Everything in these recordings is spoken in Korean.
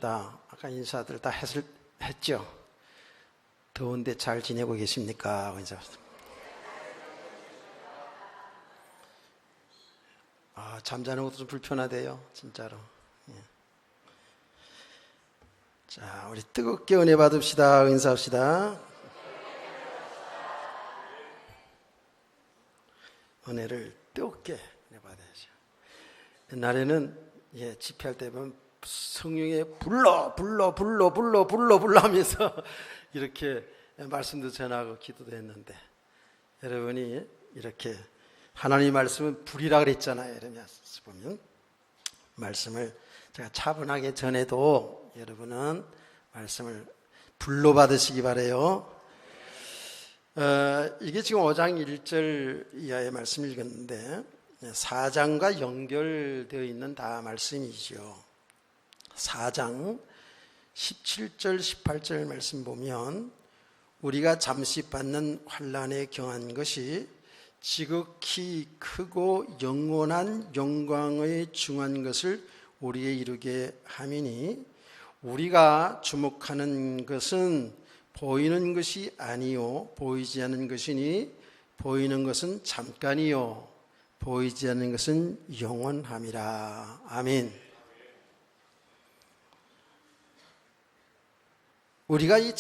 아까 인사들 다 했죠? 더운데 잘 지내고 계십니까? 인사. 잠자는 것도 좀 불편하대요, 진짜로. 예. 자, 우리 뜨겁게 은혜 받읍시다. 인사합시다. 은혜를 뜨겁게 은혜 받아야죠. 옛날에는 집회할 때 보면 성령에 불러 하면서 이렇게 말씀도 전하고 기도도 했는데, 여러분이 이렇게 하나님 말씀은 불이라 그랬잖아요. 이러면서 보면 말씀을 제가 차분하게 전해도 여러분은 말씀을 불로 받으시기 바라요. 이게 지금 5장 1절 이하의 말씀을 읽었는데 4장과 연결되어 있는 다 말씀이죠. 4장 17절 18절 말씀 보면 우리가 잠시 받는 환난에 경한 것이 지극히 크고 영원한 영광의 중한 것을 우리에 이루게 함이니 우리가 주목하는 것은 보이는 것이 아니요 보이지 않는 것이니 보이는 것은 잠깐이요 보이지 않는 것은 영원함이라. 아멘. 우리가 이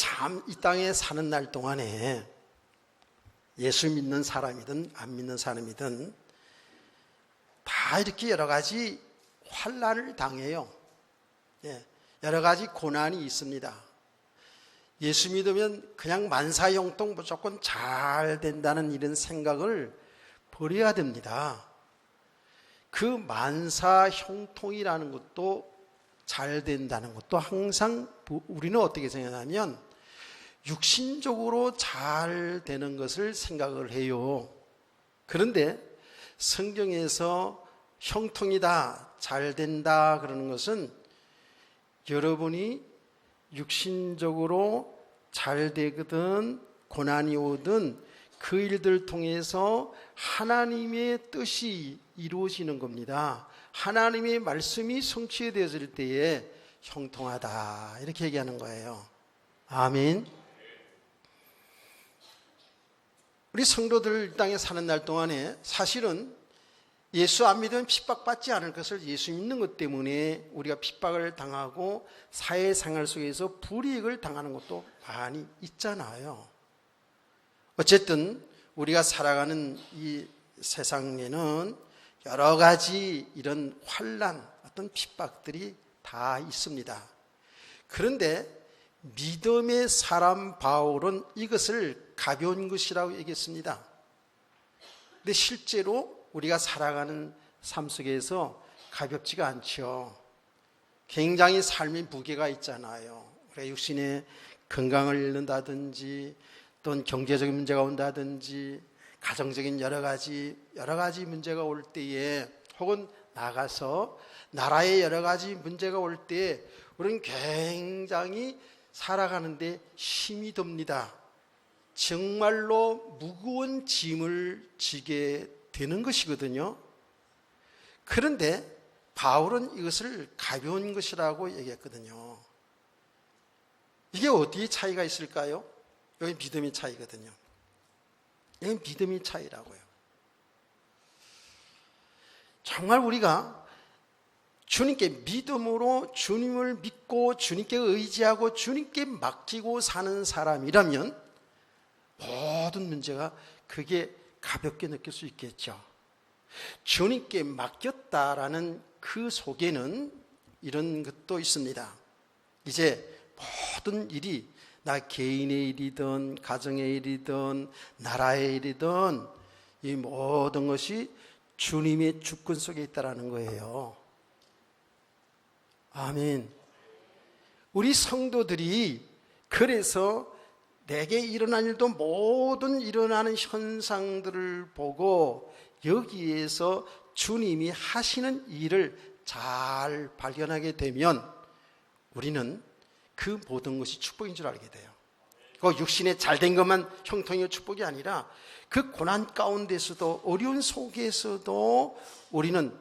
땅에 사는 날 동안에 예수 믿는 사람이든 안 믿는 사람이든 다 이렇게 여러 가지 환난을 당해요. 여러 가지 고난이 있습니다. 예수 믿으면 그냥 만사형통 무조건 잘 된다는 이런 생각을 버려야 됩니다. 그 만사형통이라는 것도 잘 된다는 것도 항상 우리는 어떻게 생각하냐면 육신적으로 잘 되는 것을 생각을 해요. 그런데 성경에서 형통이다, 잘 된다 그러는 것은 여러분이 육신적으로 잘 되거든 고난이 오든 그 일들 통해서 하나님의 뜻이 이루어지는 겁니다. 하나님의 말씀이 성취되어질 때에 형통하다 이렇게 얘기하는 거예요. 아멘. 우리 성도들 땅에 사는 날 동안에 사실은 예수 안 믿으면 핍박받지 않을 것을 예수 믿는 것 때문에 우리가 핍박을 당하고 사회생활 속에서 불이익을 당하는 것도 많이 있잖아요. 어쨌든 우리가 살아가는 이 세상에는 여러 가지 이런 환난, 어떤 핍박들이 다 있습니다. 그런데 믿음의 사람 바울은 이것을 가벼운 것이라고 얘기했습니다. 근데 실제로 우리가 살아가는 삶 속에서 가볍지가 않죠. 굉장히 삶의 무게가 있잖아요. 우리가 육신의 건강을 잃는다든지 또는 경제적인 문제가 온다든지 가정적인 여러 가지 문제가 올 때에 혹은 나가서 나라의 여러 가지 문제가 올 때에 우리는 굉장히 살아가는데 힘이 듭니다. 정말로 무거운 짐을 지게 되는 것이거든요. 그런데 바울은 이것을 가벼운 것이라고 얘기했거든요. 이게 어디에 차이가 있을까요? 여기 믿음의 차이거든요. 이건 믿음의 차이라고요. 정말 우리가 주님께 믿음으로 주님을 믿고 주님께 의지하고 주님께 맡기고 사는 사람이라면 모든 문제가 그게 가볍게 느낄 수 있겠죠. 주님께 맡겼다라는 그 속에는 이런 것도 있습니다. 이제 모든 일이 나 개인의 일이든 가정의 일이든 나라의 일이든 이 모든 것이 주님의 주권 속에 있다라는 거예요. 아멘. 우리 성도들이 그래서 내게 일어난 일도 모든 일어나는 현상들을 보고 여기에서 주님이 하시는 일을 잘 발견하게 되면 우리는 그 모든 것이 축복인 줄 알게 돼요. 그 육신에 잘된 것만 형통의 축복이 아니라 그 고난 가운데서도 어려운 속에서도 우리는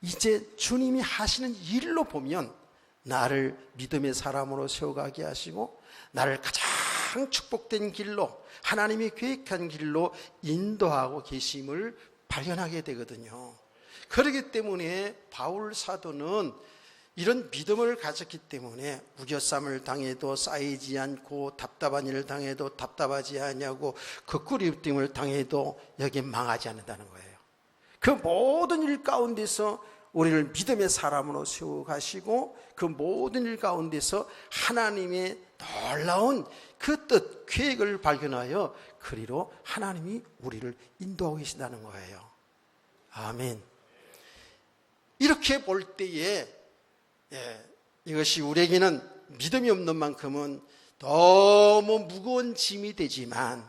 이제 주님이 하시는 일로 보면 나를 믿음의 사람으로 세워가게 하시고 나를 가장 축복된 길로, 하나님이 계획한 길로 인도하고 계심을 발견하게 되거든요. 그렇기 때문에 바울 사도는 이런 믿음을 가졌기 때문에 우겨쌈을 당해도 쌓이지 않고, 답답한 일을 당해도 답답하지 않냐고, 거꾸리움을 당해도 여기 망하지 않는다는 거예요. 그 모든 일 가운데서 우리를 믿음의 사람으로 세워가시고, 그 모든 일 가운데서 하나님의 놀라운 그 뜻, 계획을 발견하여 그리로 하나님이 우리를 인도하고 계신다는 거예요. 아멘. 이렇게 볼 때에 이것이 우리에게는 믿음이 없는 만큼은 너무 무거운 짐이 되지만,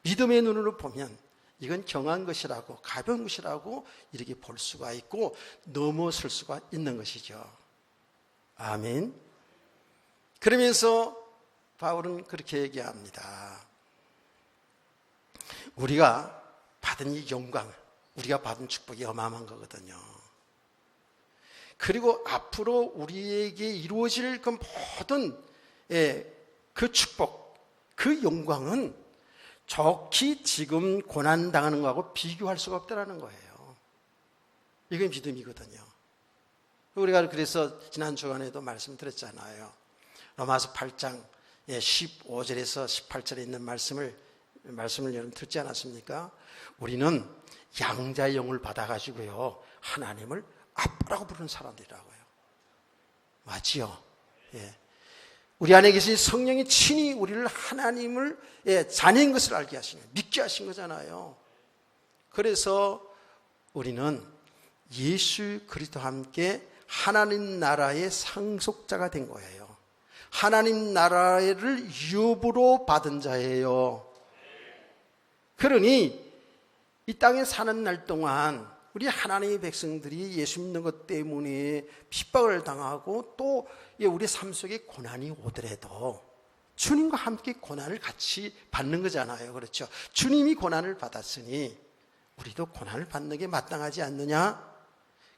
믿음의 눈으로 보면 이건 경한 것이라고, 가벼운 것이라고 이렇게 볼 수가 있고 넘어설 수가 있는 것이죠. 아멘. 그러면서 바울은 그렇게 얘기합니다. 우리가 받은 이 영광, 우리가 받은 축복이 어마어마한 거거든요. 그리고 앞으로 우리에게 이루어질 그 모든 그 축복, 그 영광은 좋게 지금 고난당하는 것하고 비교할 수가 없다는 거예요. 이게 믿음이거든요. 우리가 그래서 지난 주간에도 말씀드렸잖아요. 로마서 8장 15절에서 18절에 있는 말씀을 여러분 듣지 않았습니까? 우리는 양자의 영을 받아가지고요, 하나님을 아빠라고 부르는 사람들이라고요. 맞지요? 예. 우리 안에 계신 성령이 친히 우리를 하나님을 자녀인 것을 알게 하시는, 믿게 하신 거잖아요. 그래서 우리는 예수 그리스도와 함께 하나님 나라의 상속자가 된 거예요. 하나님 나라를 유업으로 받은 자예요. 그러니 이 땅에 사는 날 동안 우리 하나님의 백성들이 예수 믿는 것 때문에 핍박을 당하고 또 우리 삶 속에 고난이 오더라도 주님과 함께 고난을 같이 받는 거잖아요. 그렇죠? 주님이 고난을 받았으니 우리도 고난을 받는 게 마땅하지 않느냐?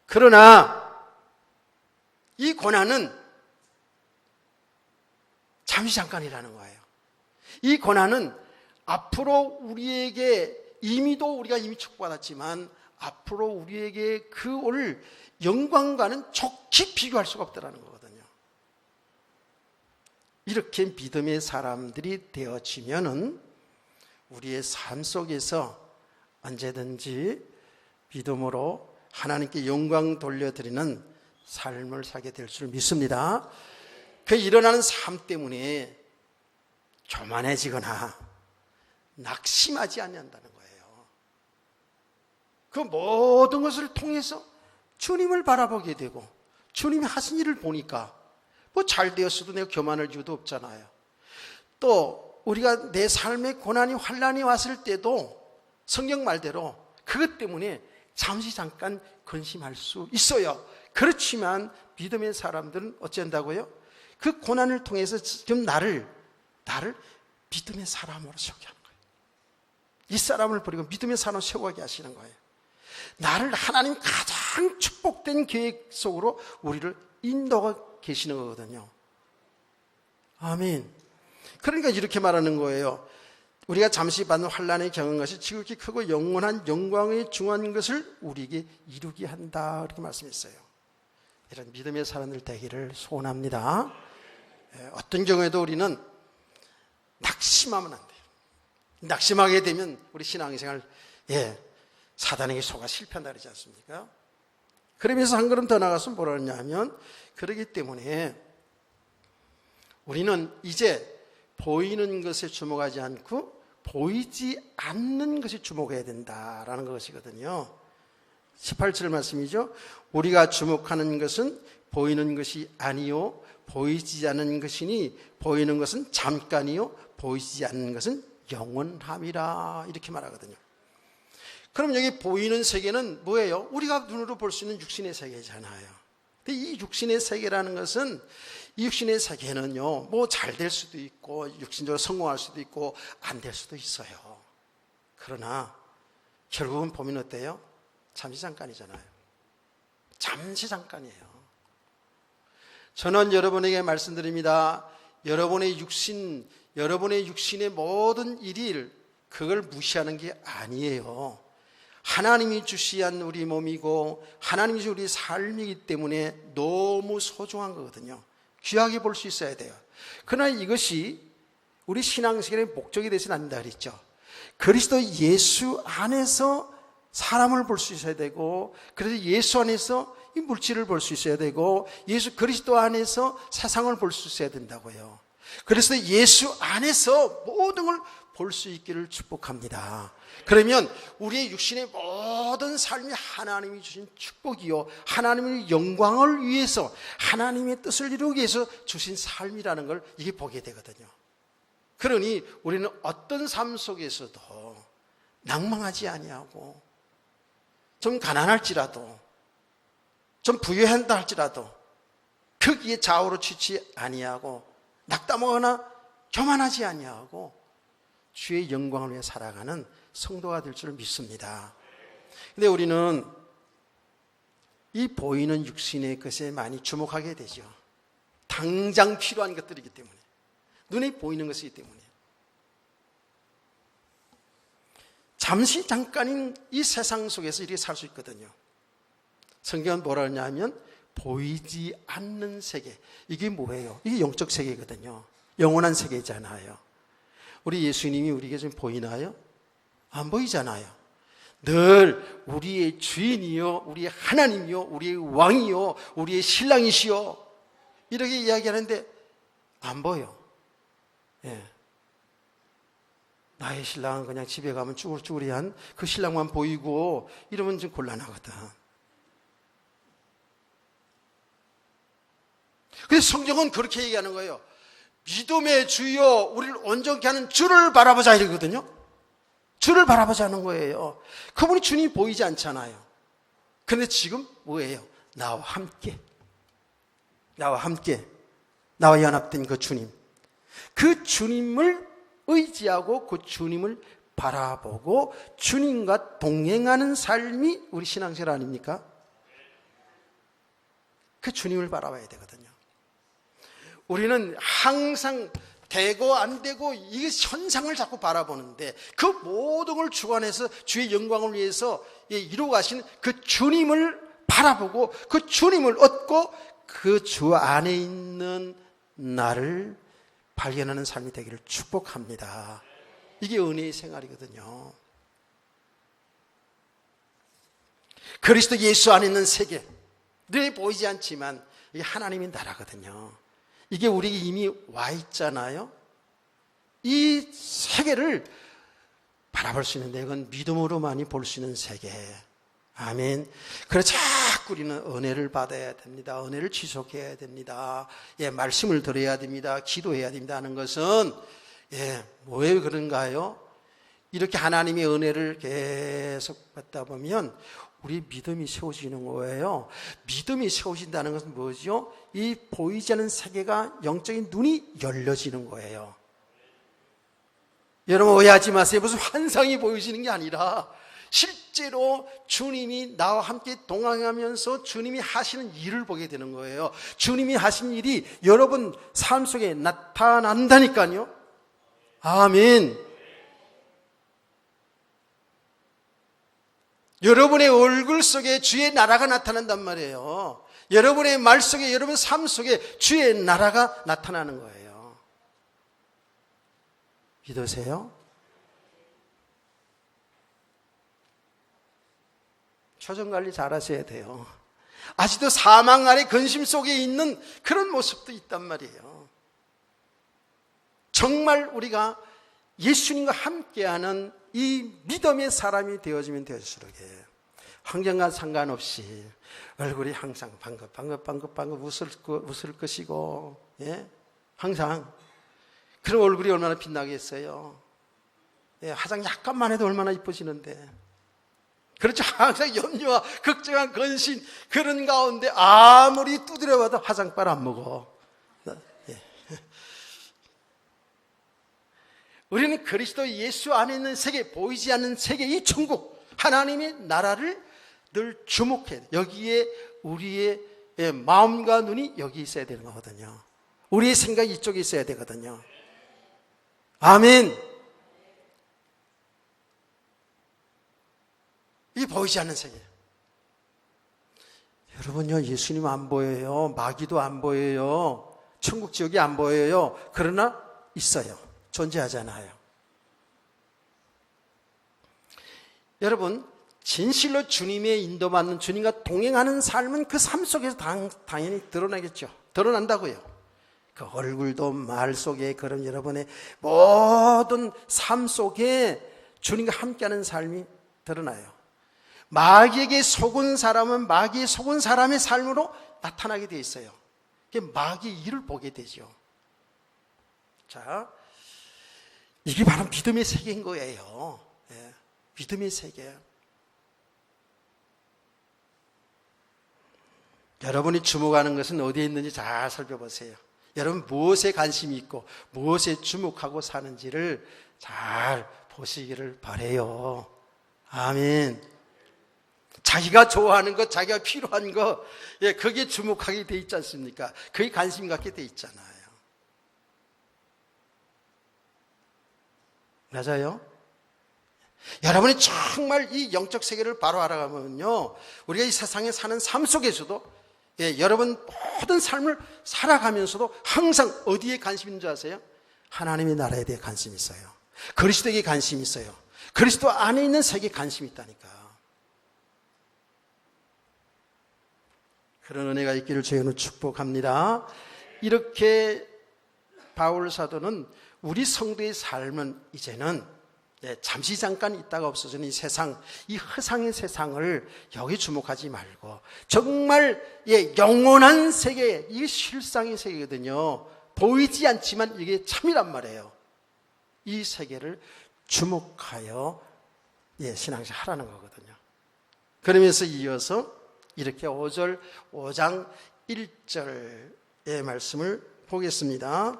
그러나 이 고난은 잠시 잠깐이라는 거예요. 이 고난은 앞으로 우리에게 우리가 이미 축복받았지만 앞으로 우리에게 그 올 영광과는 좋게 비교할 수가 없다는 거거든요. 이렇게 믿음의 사람들이 되어지면은 우리의 삶 속에서 언제든지 믿음으로 하나님께 영광 돌려드리는 삶을 살게 될 줄 믿습니다. 그 일어나는 삶 때문에 교만해지거나 낙심하지 않는다는 거예요. 그 모든 것을 통해서 주님을 바라보게 되고 주님이 하신 일을 보니까 뭐 잘 되었어도 내가 교만할 이유도 없잖아요. 또 우리가 내 삶에 고난이 환난이 왔을 때도 성경 말대로 그것 때문에 잠시 잠깐 근심할 수 있어요. 그렇지만 믿음의 사람들은 어쩐다고요? 그 고난을 통해서 지금 나를 믿음의 사람으로 세우게 하는 거예요. 이 사람을 버리고 믿음의 사람으로 세우게 하시는 거예요. 나를 하나님 가장 축복된 계획 속으로 우리를 인도하고 계시는 거거든요. 아멘. 그러니까 이렇게 말하는 거예요. 우리가 잠시 받는 환난에 경한 것이 지극히 크고 영원한 영광에 중한 것을 우리에게 이루게 한다, 이렇게 말씀했어요. 이런 믿음의 사람들 되기를 소원합니다. 어떤 경우에도 우리는 낙심하면 안 돼요. 낙심하게 되면 우리 신앙생활 사단에게 속아 실패한다 그러지 않습니까? 그러면서 한 걸음 더 나가서 뭐라 그러냐면, 그러기 때문에 우리는 이제 보이는 것에 주목하지 않고 보이지 않는 것에 주목해야 된다라는 것이거든요. 18절 말씀이죠. 우리가 주목하는 것은 보이는 것이 아니요 보이지 않는 것이니 보이는 것은 잠깐이요 보이지 않는 것은 영원함이라, 이렇게 말하거든요. 그럼 여기 보이는 세계는 뭐예요? 우리가 눈으로 볼 수 있는 육신의 세계잖아요. 근데 이 육신의 세계라는 것은, 이 육신의 세계는요, 뭐 잘 될 수도 있고 육신적으로 성공할 수도 있고 안 될 수도 있어요. 그러나 결국은 보면 어때요? 잠시 잠깐이잖아요. 잠시 잠깐이에요. 저는 여러분에게 말씀드립니다. 여러분의 육신의 모든 일을 그걸 무시하는 게 아니에요. 하나님이 주시한 우리 몸이고 하나님이 주신 우리 삶이기 때문에 너무 소중한 거거든요. 귀하게 볼 수 있어야 돼요. 그러나 이것이 우리 신앙생활의 목적이 되지는 않는다 그랬죠. 그리스도 예수 안에서 사람을 볼 수 있어야 되고, 그래서 예수 안에서 이 물질을 볼 수 있어야 되고, 예수 그리스도 안에서 세상을 볼 수 있어야 된다고요. 그래서 예수 안에서 모든 걸 볼 수 있기를 축복합니다. 그러면 우리의 육신의 모든 삶이 하나님이 주신 축복이요, 하나님의 영광을 위해서, 하나님의 뜻을 이루기 위해서 주신 삶이라는 걸 이게 보게 되거든요. 그러니 우리는 어떤 삶 속에서도 낭망하지 아니하고, 좀 가난할지라도, 좀 부유한다 할지라도 거기에 좌우로 치지 아니하고, 낙담하거나 교만하지 아니하고 주의 영광을 위해 살아가는 성도가 될 줄 믿습니다. 근데 우리는 이 보이는 육신의 것에 많이 주목하게 되죠. 당장 필요한 것들이기 때문에, 눈에 보이는 것이기 때문에. 잠깐인 이 세상 속에서 이렇게 살 수 있거든요. 성경은 뭐라 하냐면 보이지 않는 세계. 이게 뭐예요? 이게 영적 세계거든요. 영원한 세계잖아요. 우리 예수님이 우리에게 좀 보이나요? 안 보이잖아요. 늘 우리의 주인이요, 우리의 하나님이요, 우리의 왕이요, 우리의 신랑이시요, 이렇게 이야기하는데 안 보여. 예. 나의 신랑은 그냥 집에 가면 쭈글쭈글한 그 신랑만 보이고 이러면 좀 곤란하거든. 그래서 성경은 그렇게 얘기하는 거예요. 믿음의 주여, 우리를 온전케 하는 주를 바라보자 이러거든요. 주를 바라보자는 거예요. 그분이 주님이 보이지 않잖아요. 그런데 지금 뭐예요? 나와 함께, 나와 연합된 그 주님, 그 주님을 의지하고 그 주님을 바라보고 주님과 동행하는 삶이 우리 신앙생활 아닙니까? 그 주님을 바라봐야 되거든요. 우리는 항상 되고 안 되고 이 현상을 자꾸 바라보는데, 그 모든 걸 주관해서 주의 영광을 위해서 이루어 가신 그 주님을 바라보고 그 주님을 얻고 그 주 안에 있는 나를 발견하는 삶이 되기를 축복합니다. 이게 은혜의 생활이거든요. 그리스도 예수 안에 있는 세계, 눈에 보이지 않지만 이게 하나님의 나라거든요. 이게 우리에게 이미 와 있잖아요. 이 세계를 바라볼 수 있는데, 이건 믿음으로만이 볼 수 있는 세계. 아멘. 그래서 자꾸 우리는 은혜를 받아야 됩니다. 은혜를 지속해야 됩니다. 말씀을 들어야 됩니다. 기도해야 됩니다 하는 것은 왜 그런가요? 이렇게 하나님의 은혜를 계속 받다 보면 우리 믿음이 세워지는 거예요. 믿음이 세워진다는 것은 뭐죠? 이 보이지 않는 세계가, 영적인 눈이 열려지는 거예요. 여러분 오해하지 마세요. 무슨 환상이 보여지는 게 아니라 실제로 주님이 나와 함께 동행하면서 주님이 하시는 일을 보게 되는 거예요. 주님이 하신 일이 여러분 삶 속에 나타난다니까요. 아멘. 여러분의 얼굴 속에 주의 나라가 나타난단 말이에요. 여러분의 말 속에, 여러분 삶 속에 주의 나라가 나타나는 거예요. 믿으세요? 초정관리 잘 하셔야 돼요. 아직도 사망 아래 근심 속에 있는 그런 모습도 있단 말이에요. 정말 우리가 예수님과 함께하는 이 믿음의 사람이 되어지면 되어질수록 환경과 상관없이 얼굴이 항상 방긋방긋 웃을 것이고, 항상 그런 얼굴이 얼마나 빛나겠어요. 화장 약간만 해도 얼마나 이뻐지는데. 그렇죠. 항상 염려와 걱정한 근심, 그런 가운데 아무리 두드려봐도 화장빨 안 먹어. 우리는 그리스도 예수 안에 있는 세계, 보이지 않는 세계, 이 천국, 하나님의 나라를 늘 주목해야 돼. 여기에 우리의 마음과 눈이 여기 있어야 되는 거거든요. 우리의 생각이 이쪽에 있어야 되거든요. 아멘. 이 보이지 않는 세계. 여러분요, 예수님 안 보여요. 마귀도 안 보여요. 천국 지옥이 안 보여요. 그러나 있어요. 존재하잖아요. 여러분, 진실로 주님의 인도받는, 주님과 동행하는 삶은 그 삶 속에서 당연히 드러나겠죠. 드러난다고요. 그 얼굴도 말 속에 그런 여러분의 모든 삶 속에 주님과 함께하는 삶이 드러나요. 마귀에게 속은 사람은 마귀에 속은 사람의 삶으로 나타나게 되어 있어요. 마귀의 일을 보게 되죠. 자, 이게 바로 믿음의 세계인 거예요. 믿음의 세계. 여러분이 주목하는 것은 어디에 있는지 잘 살펴보세요. 여러분 무엇에 관심이 있고 무엇에 주목하고 사는지를 잘 보시기를 바라요. 아멘. 자기가 좋아하는 것, 자기가 필요한 것, 거기에 주목하게 돼 있지 않습니까? 거기에 관심 갖게 돼 있잖아요. 맞아요? 여러분이 정말 이 영적 세계를 바로 알아가면요, 우리가 이 세상에 사는 삶 속에서도 여러분 모든 삶을 살아가면서도 항상 어디에 관심이 있는 줄 아세요? 하나님의 나라에 대해 관심이 있어요. 그리스도에게 관심이 있어요. 그리스도 안에 있는 세계에 관심이 있다니까. 그런 은혜가 있기를 주님으로 축복합니다. 이렇게 바울 사도는 우리 성도의 삶은 이제는 잠시 잠깐 있다가 없어지는 이 세상, 이 허상의 세상을 여기 주목하지 말고 정말 영원한 세계, 이게 실상의 세계거든요. 보이지 않지만 이게 참이란 말이에요. 이 세계를 주목하여 신앙생활 하라는 거거든요. 그러면서 이어서 이렇게 5장 1절의 말씀을 보겠습니다.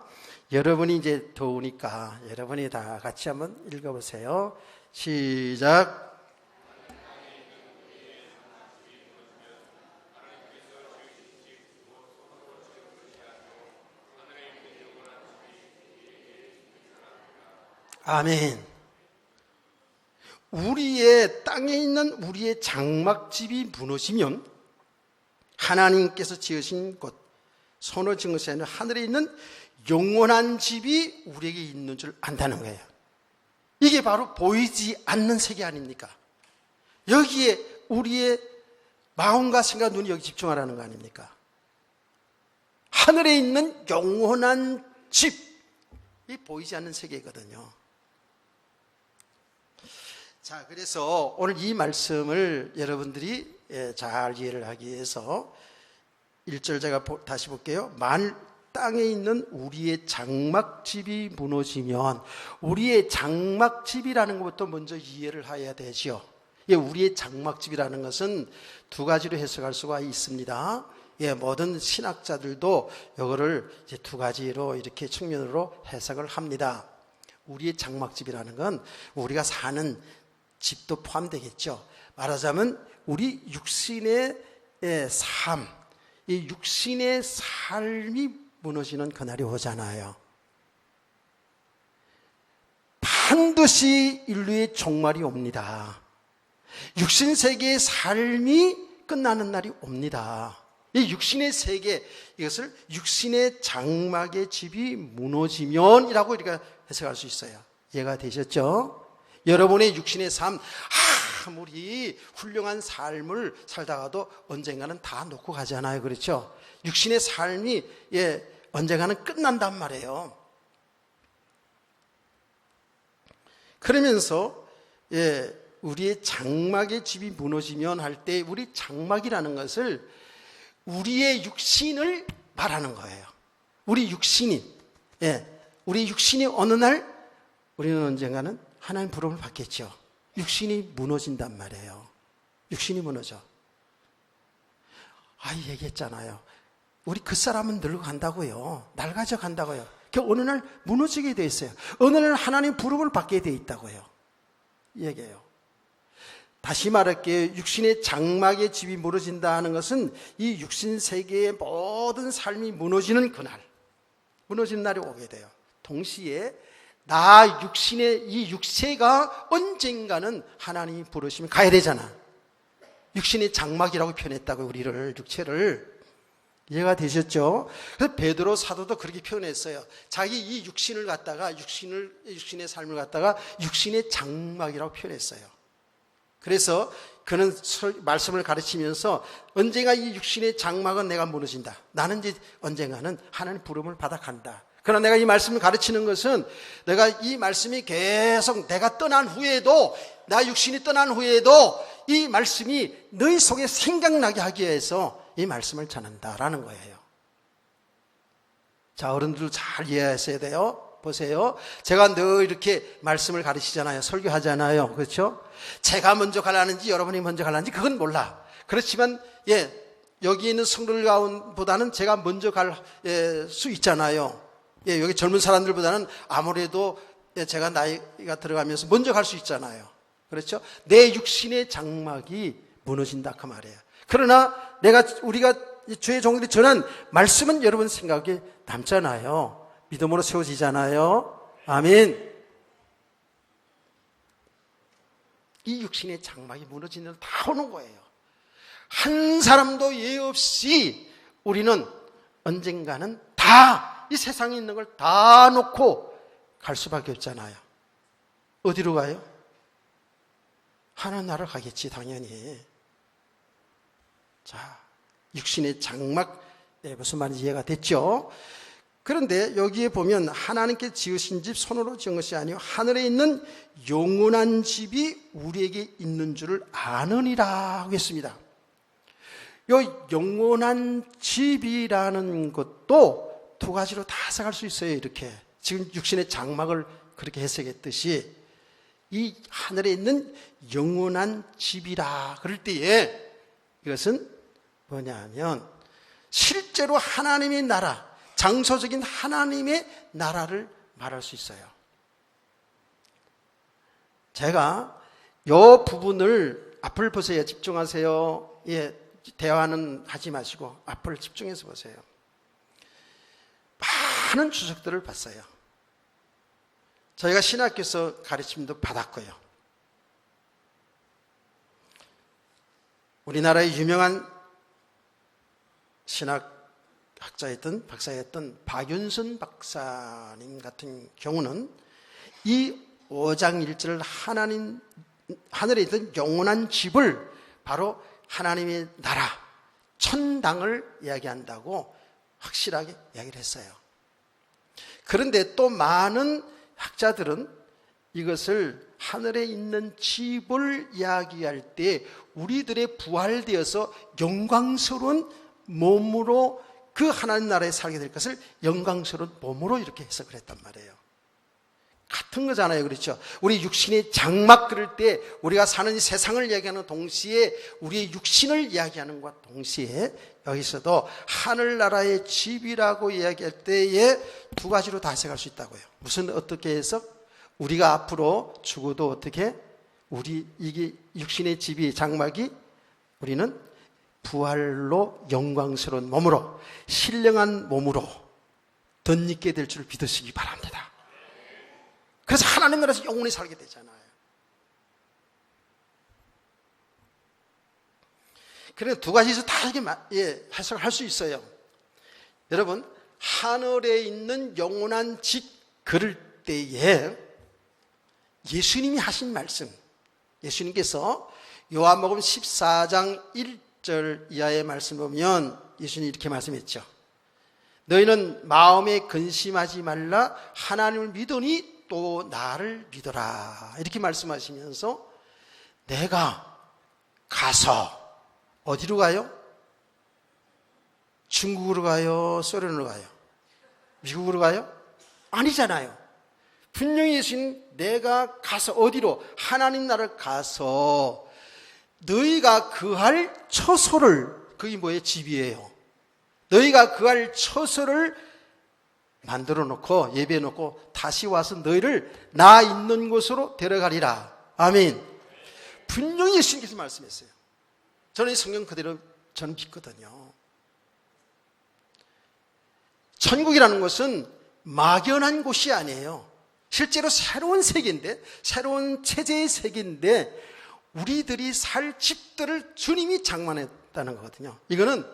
여러분이 이제 더우니까 여러분이 다 같이 한번 읽어보세요. 시작. 아멘. 우리의 땅에 있는 우리의 장막집이 무너지면 하나님께서 지으신 곳, 손으로 지은 것이 아니라 하늘에 있는 영원한 집이 우리에게 있는 줄 안다는 거예요. 이게 바로 보이지 않는 세계 아닙니까? 여기에 우리의 마음과 생각, 눈이 여기 집중하라는 거 아닙니까? 하늘에 있는 영원한 집, 이 보이지 않는 세계거든요. 자, 그래서 오늘 이 말씀을 여러분들이 잘 이해를 하기 위해서 1절 제가 다시 볼게요. 만일 땅에 있는 우리의 장막집이 무너지면, 우리의 장막집이라는 것부터 먼저 이해를 해야 되죠. 우리의 장막집이라는 것은 두 가지로 해석할 수가 있습니다. 모든 신학자들도 이거를 이제 두 가지로 이렇게 측면으로 해석을 합니다. 우리의 장막집이라는 건 우리가 사는 집도 포함되겠죠. 말하자면 우리 육신의 삶, 이 육신의 삶이 무너지는 그날이 오잖아요. 반드시 인류의 종말이 옵니다. 육신 세계의 삶이 끝나는 날이 옵니다. 이 육신의 세계, 이것을 육신의 장막의 집이 무너지면이라고 우리가 해석할 수 있어요. 이해가 되셨죠? 여러분의 육신의 삶, 아무리 훌륭한 삶을 살다가도 언젠가는 다 놓고 가잖아요. 그렇죠? 육신의 삶이 언젠가는 끝난단 말이에요. 그러면서 우리의 장막의 집이 무너지면 할 때, 우리 장막이라는 것을 우리의 육신을 말하는 거예요. 우리 육신이 어느 날 우리는 언젠가는 하나님 부름을 받겠죠. 육신이 무너진단 말이에요. 육신이 무너져. 얘기했잖아요. 우리 그 사람은 늙어간다고요. 낡아져 간다고요. 어느 날 무너지게 돼 있어요. 어느 날 하나님 부름을 받게 돼 있다고요. 얘기해요. 다시 말할게요. 육신의 장막의 집이 무너진다 하는 것은 이 육신 세계의 모든 삶이 무너지는 그날, 무너지는 날이 오게 돼요. 동시에 나 육신의 이 육체가 언젠가는 하나님이 부르시면 가야 되잖아. 육신의 장막이라고 표현했다고, 우리를, 육체를. 이해가 되셨죠? 그래서 베드로 사도도 그렇게 표현했어요. 자기 이 육신을 갖다가, 육신의 삶을 갖다가 육신의 장막이라고 표현했어요. 그래서 그는 말씀을 가르치면서 언젠가 이 육신의 장막은 내가 무너진다. 나는 이제 언젠가는 하나님 부름을 받아 간다. 그러나 내가 이 말씀을 가르치는 것은 내가 이 말씀이 계속 내가 떠난 후에도, 나 육신이 떠난 후에도 이 말씀이 너희 속에 생각나게 하기 위해서 이 말씀을 전한다라는 거예요. 자, 어른들도 잘 이해하셔야 돼요. 보세요. 제가 늘 이렇게 말씀을 가르치잖아요. 설교하잖아요. 그렇죠? 제가 먼저 가라는지 여러분이 먼저 가라는지 그건 몰라. 그렇지만 여기 있는 성도들 가운데보다는 제가 먼저 갈 수 있잖아요. 여기 젊은 사람들보다는 아무래도 제가 나이가 들어가면서 먼저 갈 수 있잖아요. 그렇죠? 내 육신의 장막이 무너진다 그 말이에요. 그러나 우리가 주의 종들이 전한 말씀은 여러분 생각에 남잖아요. 믿음으로 세워지잖아요. 아멘. 이 육신의 장막이 무너지는 다 오는 거예요. 한 사람도 예 없이 우리는 언젠가는 다 이 세상에 있는 걸 다 놓고 갈 수밖에 없잖아요. 어디로 가요? 하나님 나라로 가겠지, 당연히. 자, 육신의 장막, 무슨 말인지 이해가 됐죠? 그런데 여기에 보면 하나님께 지으신 집, 손으로 지은 것이 아니요 하늘에 있는 영원한 집이 우리에게 있는 줄을 아느니라 하겠습니다. 이 영원한 집이라는 것도 두 가지로 다 해석할 수 있어요. 이렇게 지금 육신의 장막을 그렇게 해석했듯이 이 하늘에 있는 영원한 집이라 그럴 때에 이것은 뭐냐면 실제로 하나님의 나라, 장소적인 하나님의 나라를 말할 수 있어요. 제가 이 부분을 앞을 보세요. 집중하세요. 대화는 하지 마시고 앞을 집중해서 보세요. 많은 주석들을 봤어요. 저희가 신학교에서 가르침도 받았고요. 우리나라의 유명한 신학학자였던 박사였던 박윤선 박사님 같은 경우는 이 5장 1절 하늘에 있던 영원한 집을 바로 하나님의 나라, 천당을 이야기한다고 확실하게 이야기를 했어요. 그런데 또 많은 학자들은 이것을 하늘에 있는 집을 이야기할 때 우리들의 부활되어서 영광스러운 몸으로 그 하나님 나라에 살게 될 것을 영광스러운 몸으로 이렇게 해석을 했단 말이에요. 같은 거잖아요. 그렇죠? 우리 육신의 장막 그럴 때 우리가 사는 이 세상을 이야기하는 동시에 우리의 육신을 이야기하는 것과 동시에 여기서도 하늘나라의 집이라고 이야기할 때에 두 가지로 다 해석할 수 있다고요. 무슨 어떻게 해석? 우리가 앞으로 죽어도 어떻게? 이게 육신의 집이 장막이 우리는 부활로 영광스러운 몸으로 신령한 몸으로 덧입게 될 줄 믿으시기 바랍니다. 그래서 하나님 나라에서 영원히 살게 되잖아요. 그래서 두 가지에서 다 이게 해석을 할 수 있어요. 여러분, 하늘에 있는 영원한 집 그럴 때에 예수님이 하신 말씀, 예수님께서 요한복음 14장 1절 이하의 말씀 보면 예수님이 이렇게 말씀했죠. 너희는 마음에 근심하지 말라. 하나님을 믿으니 또 나를 믿어라. 이렇게 말씀하시면서 내가 가서 어디로 가요? 중국으로 가요? 소련으로 가요? 미국으로 가요? 아니잖아요. 분명히 예수님 내가 가서 어디로? 하나님 나라를 가서 너희가 거할 처소를, 그게 뭐예요? 집이에요. 너희가 거할 처소를 만들어 놓고 예배해 놓고 다시 와서 너희를 나 있는 곳으로 데려가리라. 아멘. 분명히 예수님께서 말씀했어요. 저는 이 성경 그대로 저는 믿거든요. 천국이라는 것은 막연한 곳이 아니에요. 실제로 새로운 세계인데, 새로운 체제의 세계인데 우리들이 살 집들을 주님이 장만했다는 거거든요. 이거는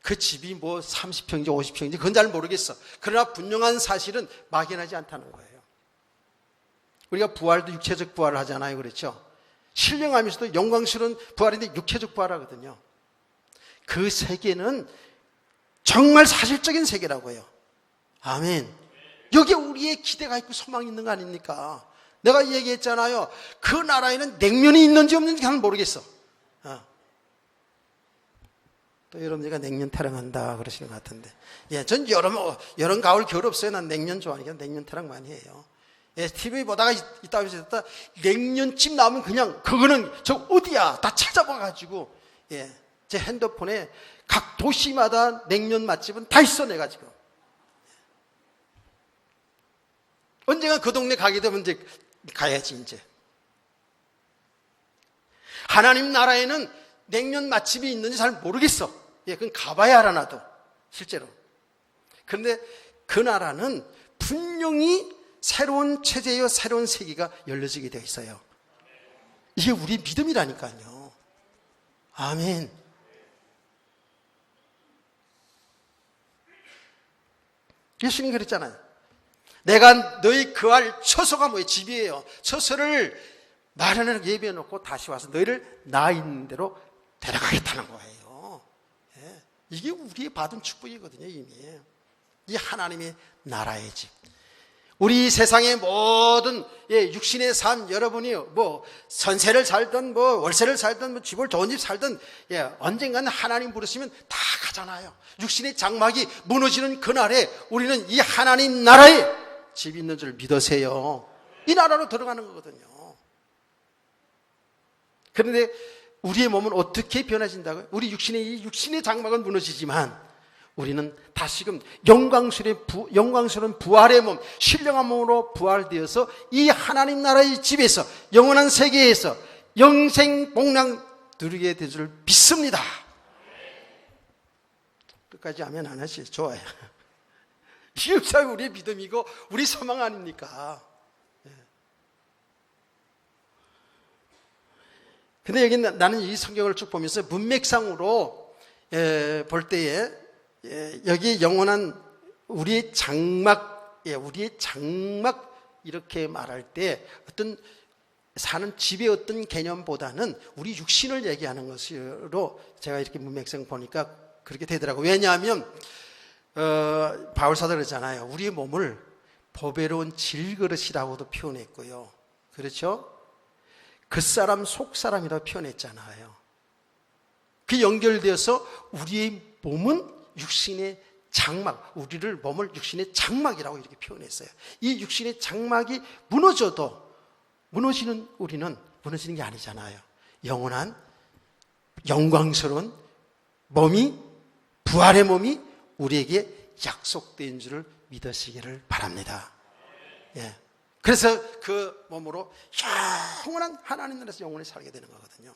그 집이 뭐 30평인지 50평인지 그건 잘 모르겠어. 그러나 분명한 사실은 막연하지 않다는 거예요. 우리가 부활도 육체적 부활을 하잖아요. 그렇죠? 신령하면서도 영광스러운 부활인데 육체적 부활하거든요. 그 세계는 정말 사실적인 세계라고 해요. 아멘. 여기에 우리의 기대가 있고 소망이 있는 거 아닙니까? 내가 얘기했잖아요. 그 나라에는 냉면이 있는지 없는지 잘 모르겠어. 또 여러분들이 냉면 타령한다 그러시는 것 같은데. 예, 전 여름, 가을, 겨울 없어요. 난 냉면 좋아하니까 냉면 타령 많이 해요. 예, TV 보다가 있다 냉면집 나오면 그냥 그거는 저 어디야 다 찾아봐가지고, 예, 제 핸드폰에 각 도시마다 냉면 맛집은 다 있어 내가 지금. 언젠가 그 동네 가게 되면 이제 가야지 이제. 하나님 나라에는 냉면 맛집이 있는지 잘 모르겠어. 예, 그건 가봐야 알아 나도 실제로. 그런데 그 나라는 분명히 새로운 체제요 새로운 세계가 열려지게 되어 있어요. 이게 우리 믿음이라니까요. 아멘. 예수님 그랬잖아요. 내가 너희 거할 처소가 뭐예요? 집이에요. 처소를 마련해 예비해 놓고 다시 와서 너희를 나 있는 대로 데려가겠다는 거예요. 예. 이게 우리의 받은 축복이거든요. 이미 이 하나님의 나라의 집. 우리 세상의 모든 육신의 삶, 여러분이 뭐 선세를 살든 뭐 월세를 살든 뭐 집을 좋은 집 살든 언젠가는 하나님 부르시면 다 가잖아요. 육신의 장막이 무너지는 그날에 우리는 이 하나님 나라에 집이 있는 줄 믿으세요. 이 나라로 들어가는 거거든요. 그런데 우리의 몸은 어떻게 변해진다고요? 우리 육신의 장막은 무너지지만 우리는 다시금 영광스러운 부활의 몸, 신령한 몸으로 부활되어서 이 하나님 나라의 집에서 영원한 세계에서 영생복락 누리게 될 줄 믿습니다. 끝까지 아멘 안 하시죠? 좋아요. 이게 우리의 믿음이고 우리 소망 아닙니까? 근데 여기 나는 이 성경을 쭉 보면서 문맥상으로 볼 때에 여기 영원한 우리의 장막 이렇게 말할 때 어떤 사는 집의 어떤 개념보다는 우리 육신을 얘기하는 것으로 제가 이렇게 문맥상 보니까 그렇게 되더라고요. 왜냐하면 바울사도 그러잖아요. 우리의 몸을 보배로운 질그릇이라고도 표현했고요. 그렇죠? 겉사람 속사람이라고 표현했잖아요. 그 연결되어서 우리의 몸은 육신의 장막, 우리를 몸을 육신의 장막이라고 이렇게 표현했어요. 이 육신의 장막이 무너져도 무너지는 우리는 무너지는 게 아니잖아요. 영원한 영광스러운 몸이, 부활의 몸이 우리에게 약속된 줄을 믿으시기를 바랍니다. 예. 그래서 그 몸으로 영원한 하나님 나라에서 영원히 살게 되는 거거든요.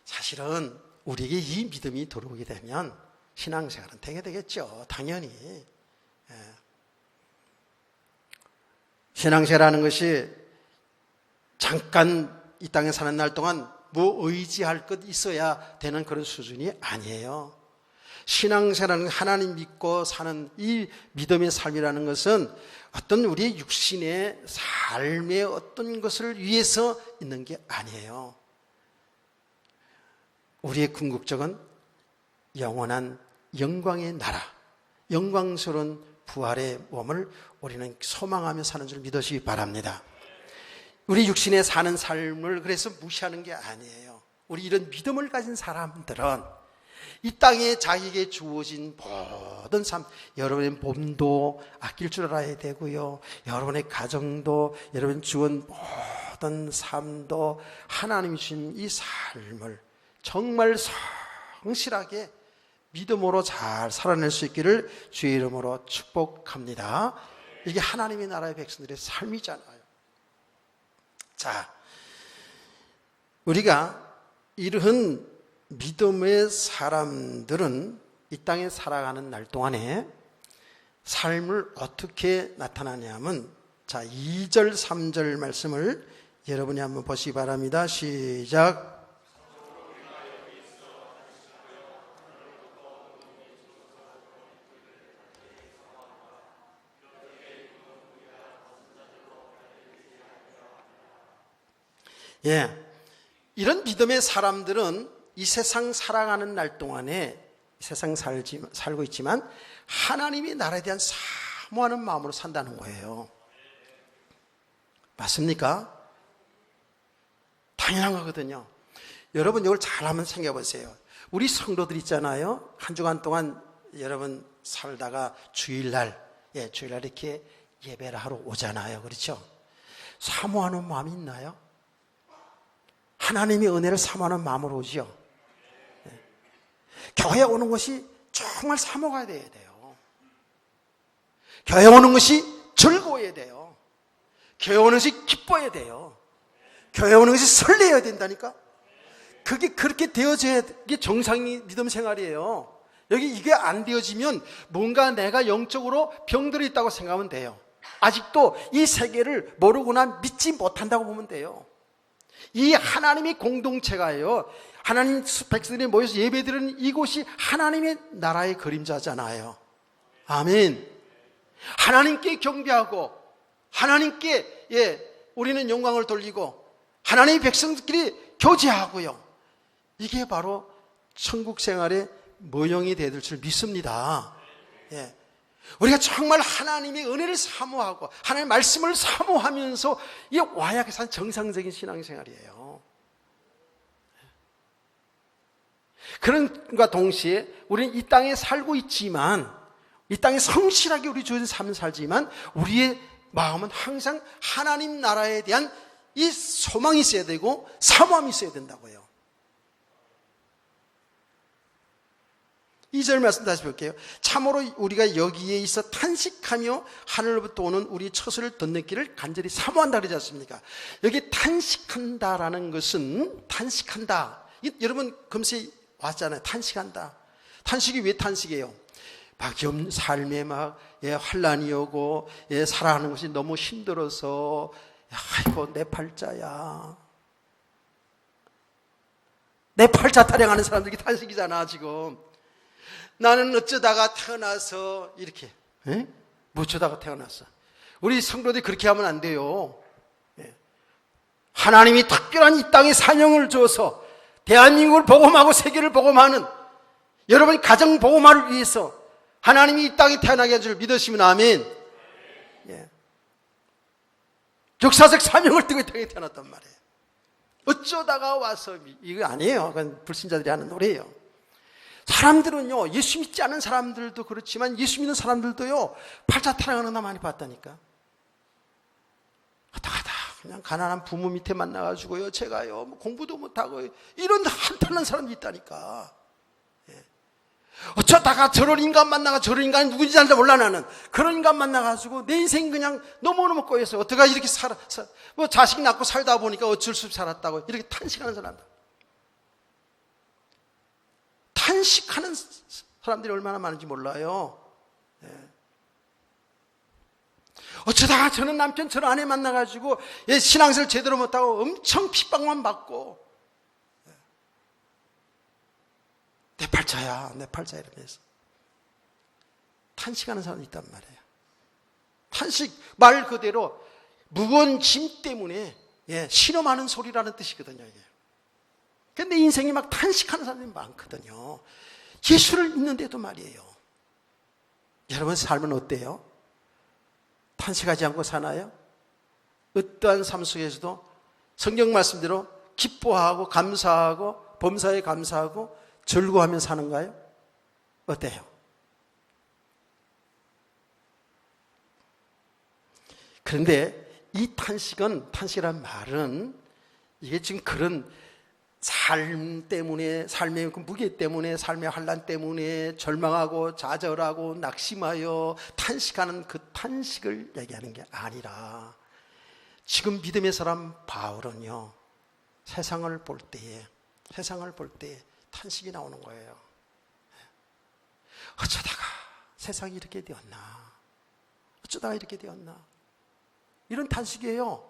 사실은 우리에게 이 믿음이 들어오게 되면 신앙생활은 되게 되겠죠. 당연히. 예. 신앙생활하는 것이 잠깐 이 땅에 사는 날 동안 뭐 의지할 것 있어야 되는 그런 수준이 아니에요. 신앙생활은 하나님 믿고 사는 이 믿음의 삶이라는 것은 어떤 우리의 육신의 삶의 어떤 것을 위해서 있는 게 아니에요. 우리의 궁극적은 영원한 영광의 나라, 영광스러운 부활의 몸을 우리는 소망하며 사는 줄 믿으시기 바랍니다. 우리 육신에 사는 삶을 그래서 무시하는 게 아니에요. 우리 이런 믿음을 가진 사람들은 이 땅에 자기에게 주어진 모든 삶, 여러분의 몸도 아낄 줄 알아야 되고요. 여러분의 가정도, 여러분 주은 모든 삶도 하나님이 주신 이 삶을 정말 성실하게 믿음으로 잘 살아낼 수 있기를 주의 이름으로 축복합니다. 이게 하나님의 나라의 백성들의 삶이잖아요. 자, 우리가 이러한 믿음의 사람들은 이 땅에 살아가는 날 동안에 삶을 어떻게 나타나냐면, 자, 2절 3절 말씀을 여러분이 한번 보시기 바랍니다. 시작. 예, 이런 믿음의 사람들은 이 세상 살아가는 날 동안에 세상 살고 있지만 하나님의 나라에 대한 사모하는 마음으로 산다는 거예요. 맞습니까? 당연한 거거든요. 여러분 이걸 잘 한번 생각해 보세요. 우리 성도들 있잖아요. 한 주간 동안 여러분 살다가 주일날 이렇게 예배를 하러 오잖아요. 그렇죠? 사모하는 마음이 있나요? 하나님의 은혜를 사모하는 마음으로 오죠. 교회에 오는 것이 정말 사모가 돼요. 교회에 오는 것이 즐거워야 돼요. 교회에 오는 것이 기뻐야 돼요. 교회에 오는 것이 설레야 된다니까. 그게 그렇게 되어져야 게 정상이 믿음 생활이에요. 여기 이게 안 되어지면 뭔가 내가 영적으로 병들어 있다고 생각하면 돼요. 아직도 이 세계를 모르거나 믿지 못한다고 보면 돼요. 이 하나님의 공동체가요, 하나님 백성들이 모여서 예배드리는 이곳이 하나님의 나라의 그림자잖아요. 아멘. 하나님께 경배하고 하나님께 우리는 영광을 돌리고 하나님의 백성들끼리 교제하고요, 이게 바로 천국 생활의 모형이 되어야 줄 믿습니다. 우리가 정말 하나님의 은혜를 사모하고 하나님의 말씀을 사모하면서 이 와야 산 정상적인 신앙생활이에요. 그런과 동시에 우리는 이 땅에 살고 있지만, 이 땅에 성실하게 우리 주어진 삶을 살지만 우리의 마음은 항상 하나님 나라에 대한 이 소망이 있어야 되고 사모함이 있어야 된다고요. 2절 말씀 다시 볼게요. 참으로 우리가 여기에 있어 탄식하며 하늘로부터 오는 우리 처소를 듣는 길을 간절히 사모한다 그러지 않습니까? 여기 탄식한다라는 것은, 탄식한다, 여러분 금세 왔잖아요. 탄식한다. 탄식이 왜 탄식이에요? 막 삶에 막 환난이 오고 살아가는 것이 너무 힘들어서 아이고 내 팔자야, 내 팔자 타령하는 사람들이 탄식이잖아. 지금 나는 어쩌다가 태어나서 이렇게 뭐 어쩌다가 태어났어. 우리 성도들이 그렇게 하면 안 돼요. 하나님이 특별한 이 땅에 사명을 줘서 대한민국을 복음하고 세계를 복음하는, 여러분이 가정 복음화를 위해서 하나님이 이 땅에 태어나게 할 줄 믿으시면 아멘. 역사적 사명을 띠고 이 땅에 태어났단 말이에요. 어쩌다가 와서, 이거 아니에요. 그건 불신자들이 하는 노래예요. 사람들은요, 예수 믿지 않은 사람들도 그렇지만 예수 믿는 사람들도요, 팔자 타령하는 나 많이 봤다니까. 하다가다 그냥 가난한 부모 밑에 만나가지고요, 제가요 뭐 공부도 못하고 이런 한탄한 사람도 있다니까. 어쩌다가 저런 인간 만나가, 저런 인간이 누군지 잘 몰라. 나는 그런 인간 만나가지고 내 인생 그냥 너무너무 꼬여서 어떻게 이렇게 뭐 자식 낳고 살다 보니까 어쩔 수 없이 살았다고 이렇게 탄식하는 사람들, 탄식하는 사람들이 얼마나 많은지 몰라요. 어쩌다가 저는 남편 저런 아내 만나가지고 신앙생활 제대로 못하고 엄청 핍박만 받고 내 팔자야, 내 팔자 이러면서 탄식하는 사람이 있단 말이에요. 탄식, 말 그대로 무거운 짐 때문에 신음하는 소리라는 뜻이거든요. 이게. 근데 인생이 막 탄식하는 사람들이 많거든요. 예수를 믿는데도 말이에요. 여러분 삶은 어때요? 탄식하지 않고 사나요? 어떠한 삶 속에서도 성경 말씀대로 기뻐하고 감사하고 범사에 감사하고 즐거워하며 사는가요? 어때요? 그런데 이 탄식이란 말은 이게 지금 그런 삶 때문에, 삶의 무게 때문에, 삶의 환난 때문에 절망하고 좌절하고 낙심하여 탄식하는 그 탄식을 얘기하는 게 아니라, 지금 믿음의 사람 바울은요, 세상을 볼 때에 탄식이 나오는 거예요. 어쩌다가 세상이 이렇게 되었나? 어쩌다가 이렇게 되었나? 이런 탄식이에요.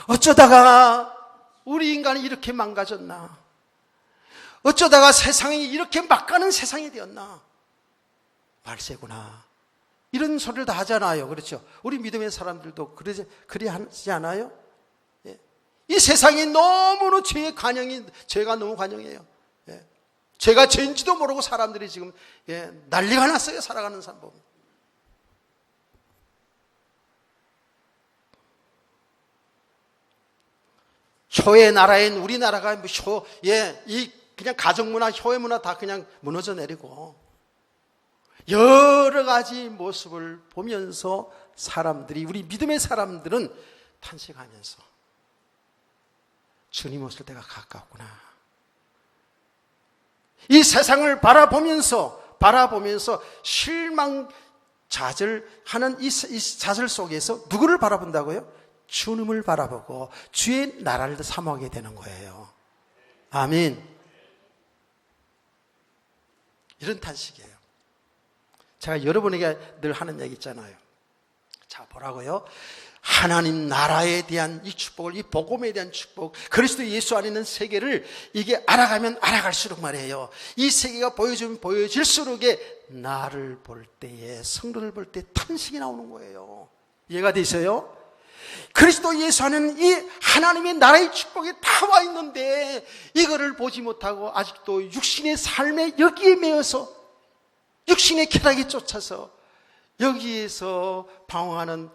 어쩌다가 우리 인간이 이렇게 망가졌나? 어쩌다가 세상이 이렇게 막가는 세상이 되었나? 말세구나. 이런 소리를 다 하잖아요. 그렇죠? 우리 믿음의 사람들도 그리 하지 않아요? 이 세상이 너무나 죄가 너무 관영해요. 죄가 죄인지도 모르고 사람들이 지금 난리가 났어요. 살아가는 사람 보면. 효의 나라인 우리나라가 그냥 가정문화, 효의 문화 다 그냥 무너져 내리고 여러 가지 모습을 보면서 우리 믿음의 사람들은 탄식하면서 주님 오실 때가 가깝구나. 이 세상을 바라보면서 실망 좌절하는 이 좌절 속에서 누구를 바라본다고요? 주님을 바라보고 주의 나라를 사모하게 되는 거예요. 아멘. 이런 탄식이에요. 제가 여러분에게 늘 하는 얘기 있잖아요. 자, 뭐라고요? 하나님 나라에 대한 이 축복을, 이 복음에 대한 축복, 그리스도 예수 안에 있는 세계를 이게 알아가면 알아갈수록 말이에요. 이 세계가 보여지면 보여질수록에 나를 볼 때에, 성도를 볼 때 탄식이 나오는 거예요. 이해가 되세요? 그리스도 예수 안에는 이 하나님의 나라의 축복이 다 와 있는데 이거를 보지 못하고 아직도 육신의 삶에 여기에 매여서 육신의 쾌락에 쫓아서 여기에서 방황하는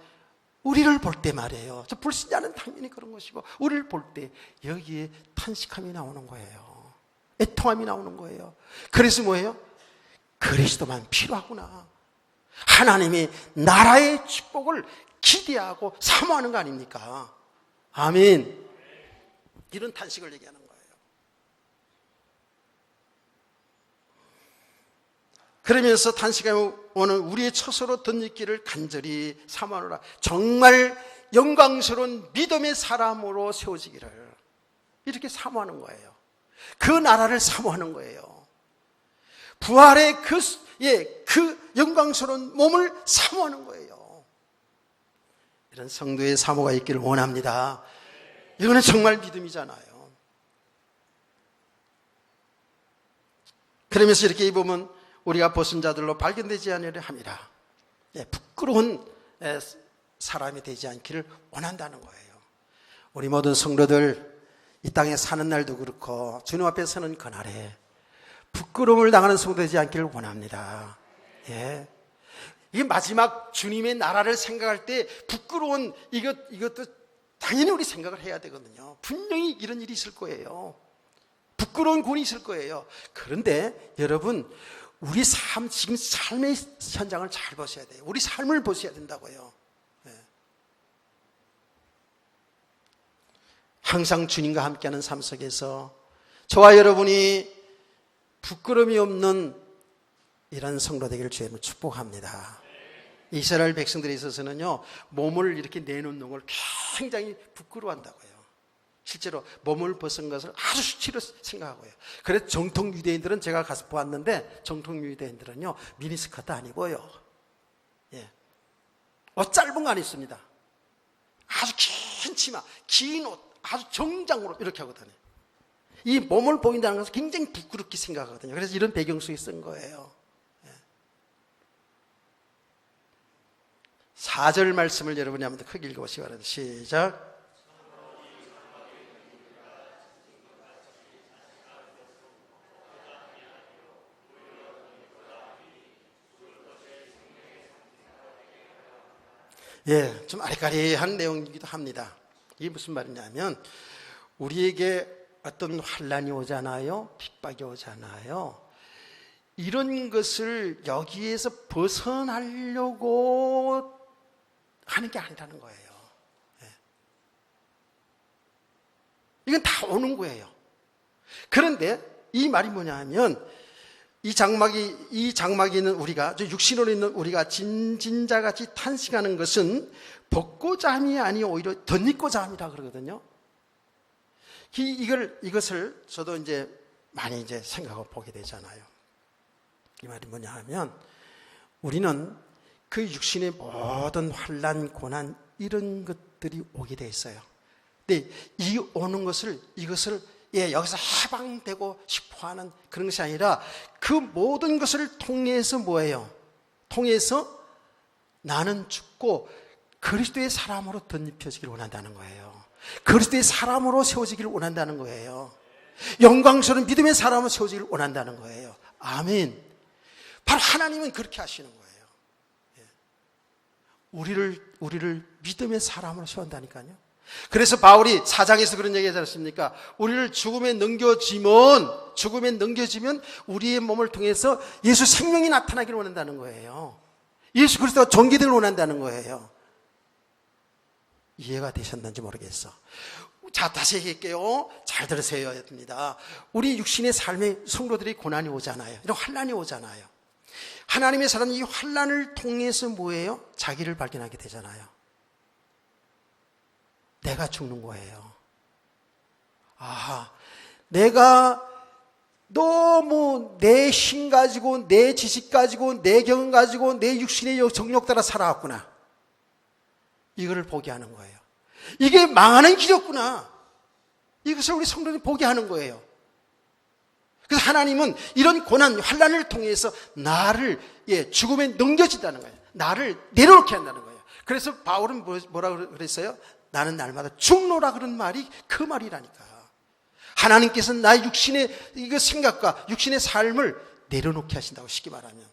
우리를 볼 때 말이에요. 저 불신자는 당연히 그런 것이고 우리를 볼 때 여기에 탄식함이 나오는 거예요. 애통함이 나오는 거예요. 그래서 뭐예요? 그리스도만 필요하구나. 하나님의 나라의 축복을 기대하고 사모하는 거 아닙니까? 아멘. 이런 탄식을 얘기하는 거예요. 그러면서 탄식하며 오는 우리의 처소로 덧입기를 간절히 사모하노라. 정말 영광스러운 믿음의 사람으로 세워지기를 이렇게 사모하는 거예요. 그 나라를 사모하는 거예요. 부활의 그 영광스러운 몸을 사모하는 거예요. 이런 성도의 사모가 있기를 원합니다. 이거는 정말 믿음이잖아요. 그러면서 이렇게 입으면 우리가 벗은 자들로 발견되지 않으려 함이라. 부끄러운 사람이 되지 않기를 원한다는 거예요. 우리 모든 성도들 이 땅에 사는 날도 그렇고 주님 앞에 서는 그날에 부끄러움을 당하는 성도 되지 않기를 원합니다. 예. 이게 마지막 주님의 나라를 생각할 때 부끄러운 이것도 당연히 우리 생각을 해야 되거든요. 분명히 이런 일이 있을 거예요. 부끄러운 곤이 있을 거예요. 그런데 여러분 우리 지금 삶의 현장을 잘 보셔야 돼요. 우리 삶을 보셔야 된다고요. 네. 항상 주님과 함께하는 삶 속에서 저와 여러분이 부끄러움이 없는 이런 성도 되기를 주님을 축복합니다. 이스라엘 백성들에 있어서는요, 몸을 이렇게 내놓는 걸 굉장히 부끄러워한다고요. 실제로 몸을 벗은 것을 아주 수치로 생각하고요. 그래서 정통 유대인들은 제가 가서 보았는데 정통 유대인들은요 미니스커트 안 입어요. 예. 옷 짧은 거 안 입습니다. 아주 긴 치마, 긴 옷, 아주 정장으로 이렇게 하거든요. 이 몸을 보인다는 것을 굉장히 부끄럽게 생각하거든요. 그래서 이런 배경 속에 쓴 거예요. 4절 말씀을 여러분이 한번 더 크게 읽어보시기 바랍니다. 시작. 예, 좀 아리까리한 내용이기도 합니다. 이게 무슨 말이냐면 우리에게 어떤 환난이 오잖아요. 핍박이 오잖아요. 이런 것을 여기에서 벗어나려고 하는 게 아니라는 거예요. 예. 이건 다 오는 거예요. 그런데 이 말이 뭐냐 하면 이 장막이 있는 우리가, 육신으로 있는 우리가 진자같이 탄식하는 것은 벗고자 함이 아니요 오히려 덧입고자 함이라 그러거든요. 이것을 저도 이제 많이 이제 생각하고 보게 되잖아요. 이 말이 뭐냐 하면, 우리는 그 육신의 모든 환난, 고난, 이런 것들이 오게 돼 있어요. 근데 이 오는 것을, 이것을 여기서 해방되고 싶어 하는 그런 것이 아니라, 그 모든 것을 통해서 뭐예요? 통해서 나는 죽고 그리스도의 사람으로 덧입혀지기를 원한다는 거예요. 그리스도의 사람으로 세워지기를 원한다는 거예요. 영광스러운 믿음의 사람으로 세워지기를 원한다는 거예요. 아멘. 바로 하나님은 그렇게 하시는 거예요. 우리를 믿음의 사람으로 세운다니까요. 그래서 바울이 4장에서 그런 얘기 하지 않습니까? 우리를 죽음에 넘겨지면 우리의 몸을 통해서 예수 생명이 나타나기를 원한다는 거예요. 예수 그리스도가 존귀되기를 원한다는 거예요. 이해가 되셨는지 모르겠어. 자, 다시 얘기할게요. 잘 들으셔야 됩니다. 우리 육신의 삶에 성도들이 고난이 오잖아요. 이런 환난이 오잖아요. 하나님의 사람이 이 환난을 통해서 뭐예요? 자기를 발견하게 되잖아요. 내가 죽는 거예요. 내가 너무 내 힘 가지고, 내 지식 가지고, 내 경험 가지고, 내 육신의 정욕 따라 살아왔구나. 이거를 보게 하는 거예요. 이게 망하는 길이었구나. 이것을 우리 성도들이 보게 하는 거예요. 그래서 하나님은 이런 고난, 환난을 통해서 나를 죽음에 넘겨진다는 거예요. 나를 내려놓게 한다는 거예요. 그래서 바울은 뭐라고 그랬어요? 나는 날마다 죽노라, 그런 말이 그 말이라니까. 하나님께서는 나의 육신의 이거 생각과 육신의 삶을 내려놓게 하신다고, 쉽게 말하면.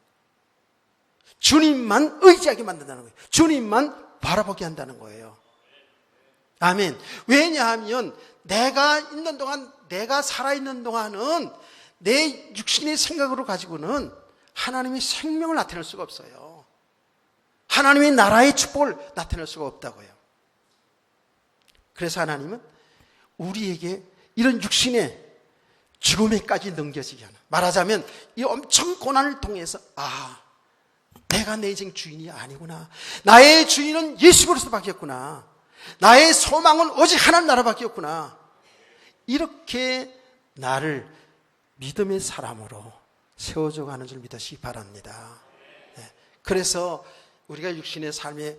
주님만 의지하게 만든다는 거예요. 주님만 바라보게 한다는 거예요. 아멘. 왜냐하면 내가 있는 동안, 내가 살아있는 동안은 내 육신의 생각으로 가지고는 하나님의 생명을 나타낼 수가 없어요. 하나님의 나라의 축복을 나타낼 수가 없다고요. 그래서 하나님은 우리에게 이런 육신의 죽음에까지 넘겨지게 하는, 말하자면 이 엄청 고난을 통해서 내가 내 인생 주인이 아니구나. 나의 주인은 예수 그리스도 바뀌었구나. 나의 소망은 오직 하나님 나라 바뀌었구나. 이렇게 나를 믿음의 사람으로 세워줘 가는 줄 믿으시기 바랍니다. 그래서 우리가 육신의 삶에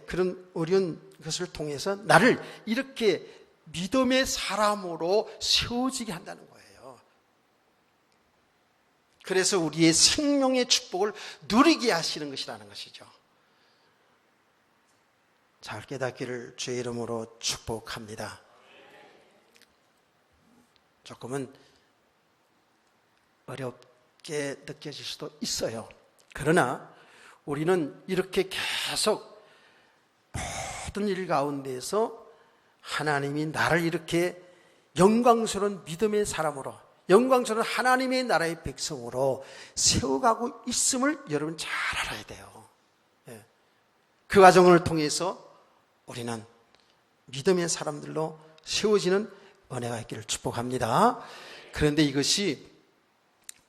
그런 어려운 것을 통해서 나를 이렇게 믿음의 사람으로 세워지게 한다는 거예요. 그래서 우리의 생명의 축복을 누리게 하시는 것이라는 것이죠. 잘 깨닫기를 주의 이름으로 축복합니다. 조금은 어렵게 느껴질 수도 있어요. 그러나 우리는 이렇게 계속 모든 일 가운데서 하나님이 나를 이렇게 영광스러운 믿음의 사람으로, 영광스러운 하나님의 나라의 백성으로 세워가고 있음을 여러분 잘 알아야 돼요. 그 과정을 통해서 우리는 믿음의 사람들로 세워지는 은혜가 있기를 축복합니다. 그런데 이것이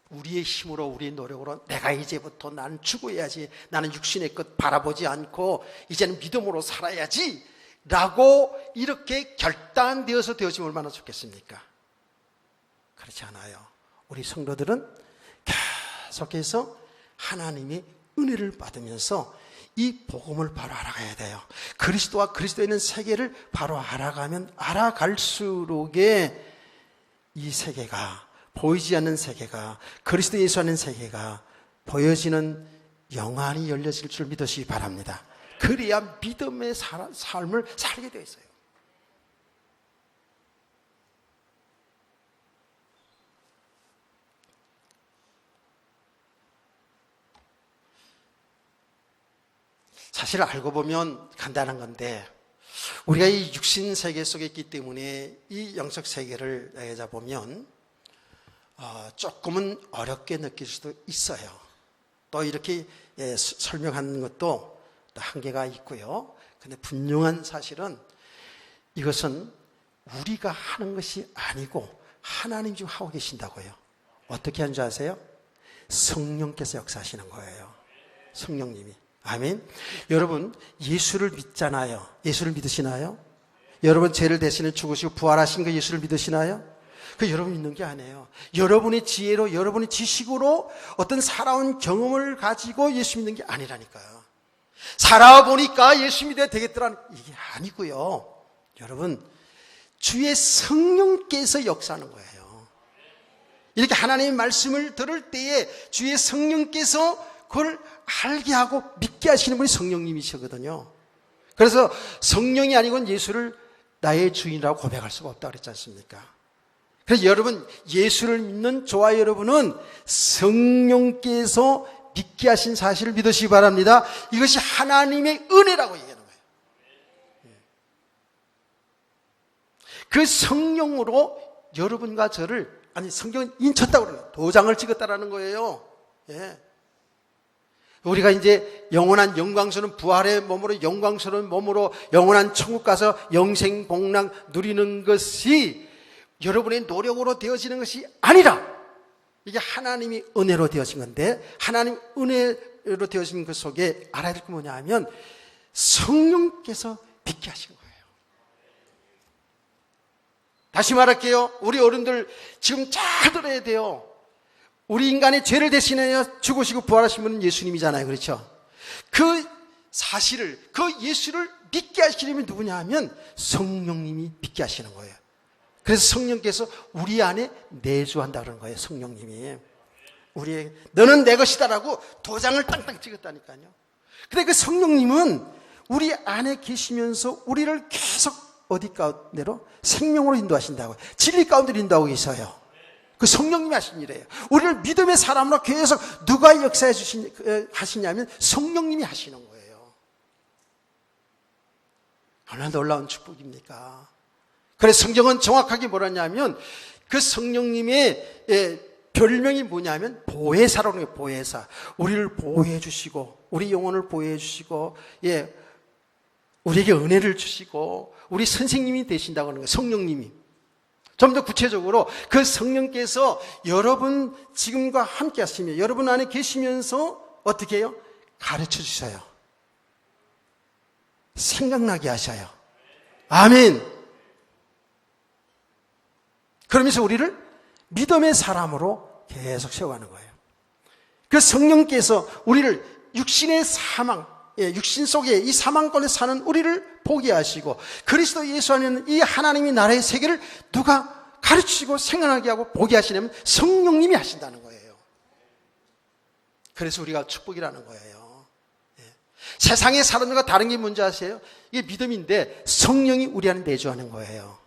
우리의 힘으로, 우리의 노력으로 내가 이제부터 나는 죽어야지, 나는 육신의 것 바라보지 않고 이제는 믿음으로 살아야지 라고 이렇게 결단되어서 되어지면 얼마나 좋겠습니까? 그렇지 않아요. 우리 성도들은 계속해서 하나님의 은혜를 받으면서 이 복음을 바로 알아가야 돼요. 그리스도와 그리스도에 있는 세계를 바로 알아가면 알아갈수록에 이 세계가, 보이지 않는 세계가, 그리스도 예수 하는 세계가 보여지는 영안이 열려질 줄 믿으시기 바랍니다. 그래야 믿음의 삶을 살게 되어 있어요. 사실 알고 보면 간단한 건데, 우리가 이 육신 세계 속에 있기 때문에 이 영적 세계를 보면 조금은 어렵게 느낄 수도 있어요. 또 이렇게 설명하는 것도 또 한계가 있고요. 근데 분명한 사실은 이것은 우리가 하는 것이 아니고 하나님이 지금 하고 계신다고요. 어떻게 하는 줄 아세요? 성령께서 역사하시는 거예요. 성령님이. 아멘. 여러분, 예수를 믿잖아요. 예수를 믿으시나요? 여러분 죄를 대신해 죽으시고 부활하신 그 예수를 믿으시나요? 그 여러분 믿는 게 아니에요. 여러분의 지혜로, 여러분의 지식으로 어떤 살아온 경험을 가지고 예수 믿는 게 아니라니까요. 살아보니까 예수 믿어야 되겠더라는 이게 아니고요. 여러분, 주의 성령께서 역사하는 거예요. 이렇게 하나님의 말씀을 들을 때에 주의 성령께서 그걸 알게 하고 믿게 하시는 분이 성령님이시거든요. 그래서 성령이 아니고는 예수를 나의 주인이라고 고백할 수가 없다고 그랬지 않습니까? 그래서 여러분, 예수를 믿는 저와 여러분은 성령께서 믿게 하신 사실을 믿으시기 바랍니다. 이것이 하나님의 은혜라고 얘기하는 거예요. 그 성령으로 여러분과 저를, 아니 성경은 인쳤다고 그래요. 도장을 찍었다라는 거예요. 예. 우리가 이제 영원한 영광스러운 부활의 몸으로, 영광스러운 몸으로 영원한 천국 가서 영생 복락 누리는 것이 여러분의 노력으로 되어지는 것이 아니라 이게 하나님이 은혜로 되어진 건데, 하나님 은혜로 되어진 것 속에 알아야 될 게 뭐냐 하면 성령께서 믿게 하신 거예요. 다시 말할게요. 우리 어른들 지금 잘 들어야 돼요. 우리 인간의 죄를 대신하여 죽으시고 부활하신 분은 예수님이잖아요. 그렇죠? 그 사실을, 그 예수를 믿게 하시려면 누구냐 하면 성령님이 믿게 하시는 거예요. 그래서 성령께서 우리 안에 내주한다 그러는 거예요. 성령님이 우리에게 너는 내 것이다라고 도장을 땅땅 찍었다니까요. 근데 그 성령님은 우리 안에 계시면서 우리를 계속 어디 가운데로? 생명으로 인도하신다고요. 진리 가운데로 인도하고 계셔요. 그 성령님이 하신 일이에요. 우리를 믿음의 사람으로 계속 누가 역사해 하시냐면 성령님이 하시는 거예요. 얼마나 놀라운 축복입니까? 그래서 성경은 정확하게 뭐라냐면 그 성령님의 별명이 뭐냐면 보혜사라는 거예요. 보혜사. 우리를 보호해 주시고 우리 영혼을 보호해 주시고 우리에게 은혜를 주시고 우리 선생님이 되신다고 하는 거예요. 성령님이. 좀 더 구체적으로 그 성령께서 여러분 지금과 함께 하시며 여러분 안에 계시면서 어떻게 해요? 가르쳐 주셔요. 생각나게 하셔요. 아멘. 그러면서 우리를 믿음의 사람으로 계속 세워가는 거예요. 그 성령께서 우리를 육신의 사망, 육신 속에 이 사망권에 사는 우리를 보게 하시고 그리스도 예수 안에는 이 하나님의 나라의 세계를 누가 가르치고 생각나게 하고 보게 하시냐면 성령님이 하신다는 거예요. 그래서 우리가 축복이라는 거예요. 세상의 사람들과 다른 게 뭔지 아세요? 이게 믿음인데 성령이 우리 안에 내주하는 거예요.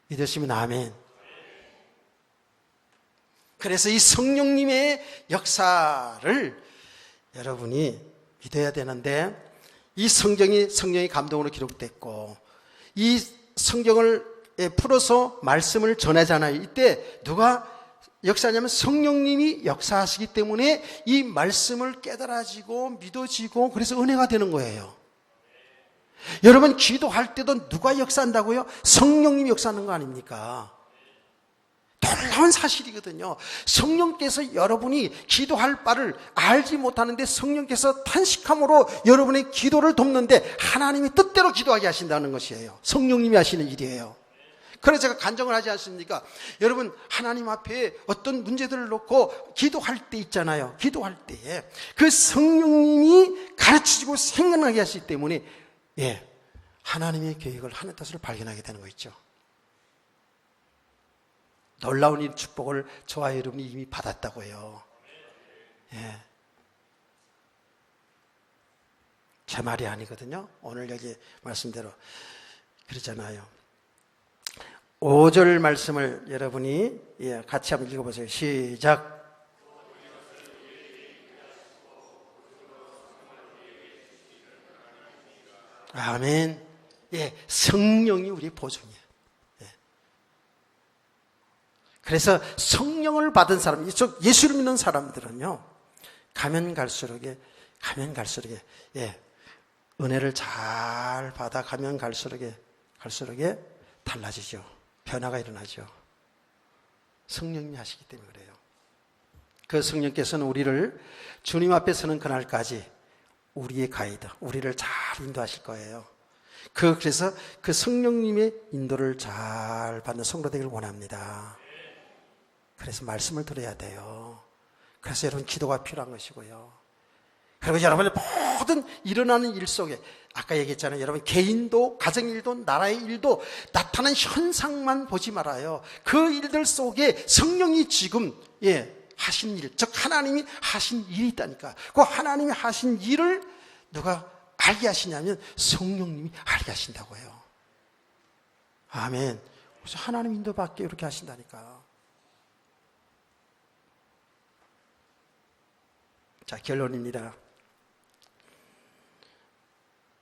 믿으시면 아멘. 그래서 이 성령님의 역사를 여러분이 믿어야 되는데 이 성경이 감동으로 기록됐고 이 성경을 풀어서 말씀을 전하잖아요. 이때 누가 역사하냐면 성령님이 역사하시기 때문에 이 말씀을 깨달아지고 믿어지고 그래서 은혜가 되는 거예요. 여러분 기도할 때도 누가 역사한다고요? 성령님이 역사하는 거 아닙니까? 놀라운 사실이거든요. 성령께서 여러분이 기도할 바를 알지 못하는데 성령께서 탄식함으로 여러분의 기도를 돕는데 하나님이 뜻대로 기도하게 하신다는 것이에요. 성령님이 하시는 일이에요. 그래서 제가 간증을 하지 않습니까? 여러분 하나님 앞에 어떤 문제들을 놓고 기도할 때 있잖아요. 기도할 때에 그 성령님이 가르치고 생각나게 하시기 때문에 하나님의 계획을 하는 뜻을 발견하게 되는 거 있죠. 놀라운 이 축복을 저와 여러분이 이미 받았다고요. 제 말이 아니거든요. 오늘 여기 말씀대로 그러잖아요. 5절 말씀을 여러분이 같이 한번 읽어보세요. 시작. 아멘. 성령이 우리의 보증이에요. 그래서 성령을 받은 사람, 예수를 믿는 사람들은요, 가면 갈수록 은혜를 잘 받아 가면 갈수록 달라지죠. 변화가 일어나죠. 성령님이 하시기 때문에 그래요. 그 성령께서는 우리를 주님 앞에 서는 그날까지 우리의 가이드, 우리를 잘 인도하실 거예요. 그래서 그 성령님의 인도를 잘 받는 성도 되기를 원합니다. 그래서 말씀을 들어야 돼요. 그래서 여러분 기도가 필요한 것이고요. 그리고 여러분의 모든 일어나는 일 속에 아까 얘기했잖아요. 여러분 개인도 가정일도 나라의 일도 나타난 현상만 보지 말아요. 그 일들 속에 성령이 지금 하신 일, 즉 하나님이 하신 일이 있다니까. 그 하나님이 하신 일을 누가 알게 하시냐면 성령님이 알게 하신다고요. 아멘. 그래서 하나님 인도받게 이렇게 하신다니까. 자, 결론입니다.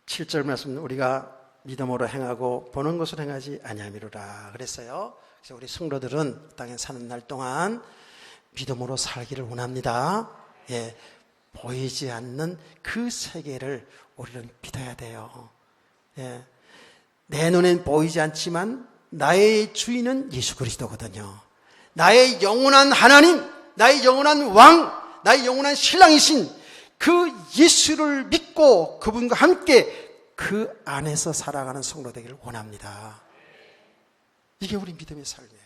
7절 말씀, 우리가 믿음으로 행하고 보는 것으로 행하지 아니함이로라 그랬어요. 그래서 우리 성도들은 땅에 사는 날 동안 믿음으로 살기를 원합니다. 보이지 않는 그 세계를 우리는 믿어야 돼요. 내 눈엔 보이지 않지만 나의 주인은 예수 그리스도거든요. 나의 영원한 하나님, 나의 영원한 왕, 나의 영원한 신랑이신 그 예수를 믿고 그분과 함께 그 안에서 살아가는 성도 되기를 원합니다. 이게 우리 믿음의 삶이에요.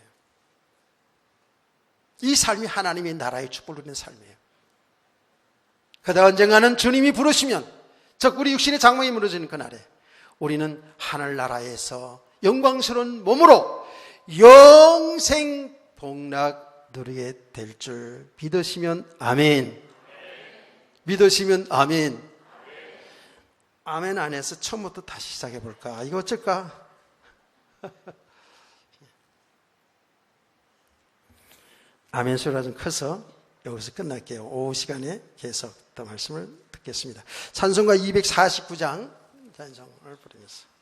이 삶이 하나님의 나라의 축복을 누리는 삶이에요. 그러다 언젠가는 주님이 부르시면, 즉 우리 육신의 장막이 무너지는 그날에 우리는 하늘나라에서 영광스러운 몸으로 영생 복락 누리게 될 줄 믿으시면 아멘. 믿으시면 아멘. 아멘 안에서 처음부터 다시 시작해 볼까? 이거 어쩔까? 아멘 소리가 좀 커서 여기서 끝날게요. 오후 시간에 계속 더 말씀을 듣겠습니다. 찬송가 249장 찬송을 부르겠습니다.